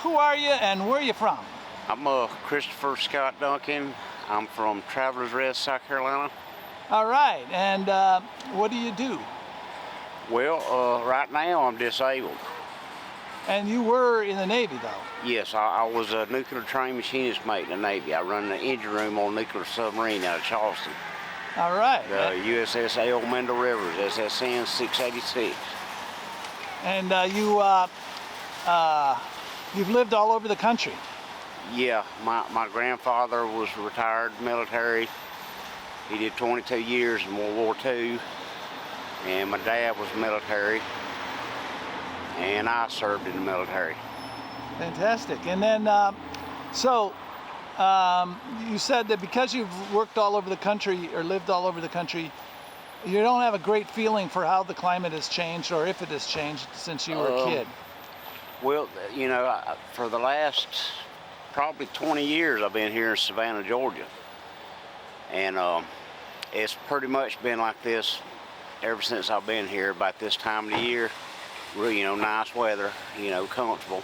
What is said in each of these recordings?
who are you and where are you from? I'm Christopher Scott Duncan. I'm from Travelers Rest, South Carolina. All right, and what do you do? Well, right now I'm disabled. And you were in the Navy, though? Yes, I was a nuclear trained machinist mate in the Navy. I run the engine room on a nuclear submarine out of Charleston. All right. The USS L. Mendel Rivers, SSN 686. And you've lived all over the country? Yeah, my grandfather was retired military. He did 22 years in World War II. And my dad was military. And I served in the military. Fantastic. And then, you said that because you've worked all over the country or lived all over the country, you don't have a great feeling for how the climate has changed or if it has changed since you were a kid. Well, you know, for the last probably 20 years I've been here in Savannah, Georgia. And it's pretty much been like this ever since I've been here about this time of the year. Really, you know, nice weather, you know, comfortable.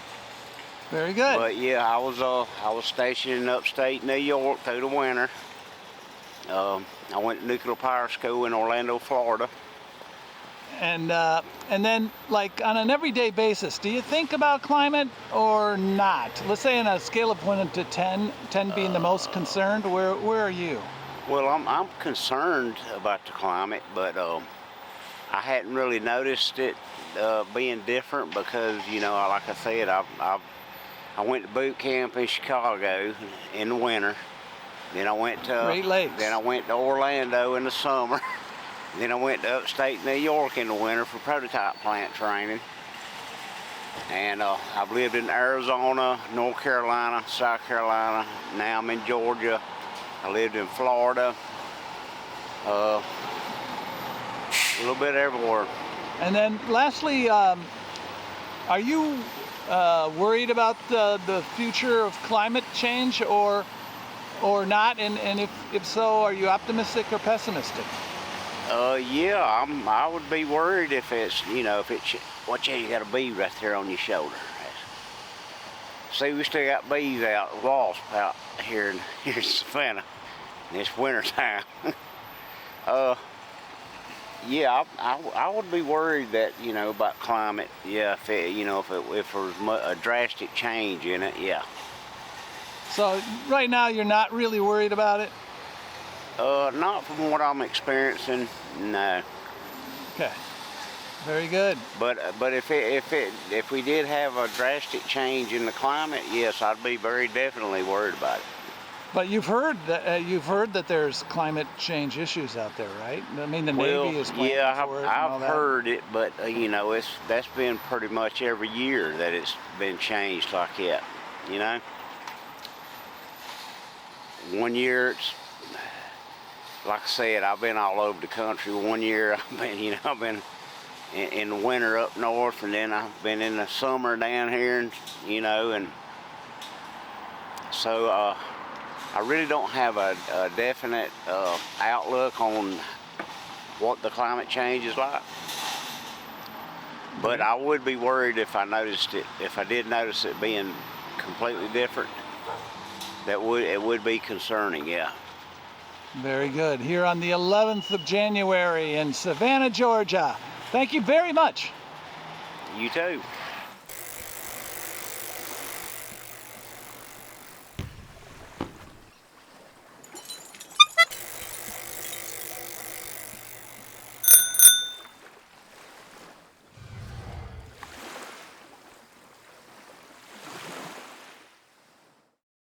Very good. But yeah, I was stationed in upstate New York through the winter. I went to nuclear power school in Orlando, Florida. And then, like, on an everyday basis, do you think about climate or not? Let's say on a scale of 1 to 10, 10 being the most concerned, where are you? Well, I'm concerned about the climate, but I hadn't really noticed it being different because, you know, like I said, I went to boot camp in Chicago in the winter. Then I went to Great Lakes. Then I went to Orlando in the summer. Then I went to upstate New York in the winter for prototype plant training. And I've lived in Arizona, North Carolina, South Carolina. Now I'm in Georgia. I lived in Florida. A little bit everywhere. And then lastly, are you worried about the future of climate change or not? And if so, are you optimistic or pessimistic? Yeah, I would be worried if it's, you know, watch out, you got a bee right there on your shoulder. See, we still got bees out, wasps out here in Savannah. And it's winter time. Yeah, I would be worried that, you know, about climate. Yeah, if there was a drastic change in it, yeah. So right now you're not really worried about it? Not from what I'm experiencing, no. Okay, very good. But if we did have a drastic change in the climate, yes, I'd be very definitely worried about it. But you've heard that there's climate change issues out there, right? I mean, the Navy is planning for it. I've heard it, but you know, that's been pretty much every year that it's been changed like that. You know, one year it's like I said, I've been all over the country. One year I've been in the winter up north, and then I've been in the summer down here, and you know, and so. I really don't have a definite outlook on what the climate change is like. But I would be worried if I did notice it being completely different. It would be concerning, yeah. Very good. Here on the 11th of January in Savannah, Georgia. Thank you very much. You too.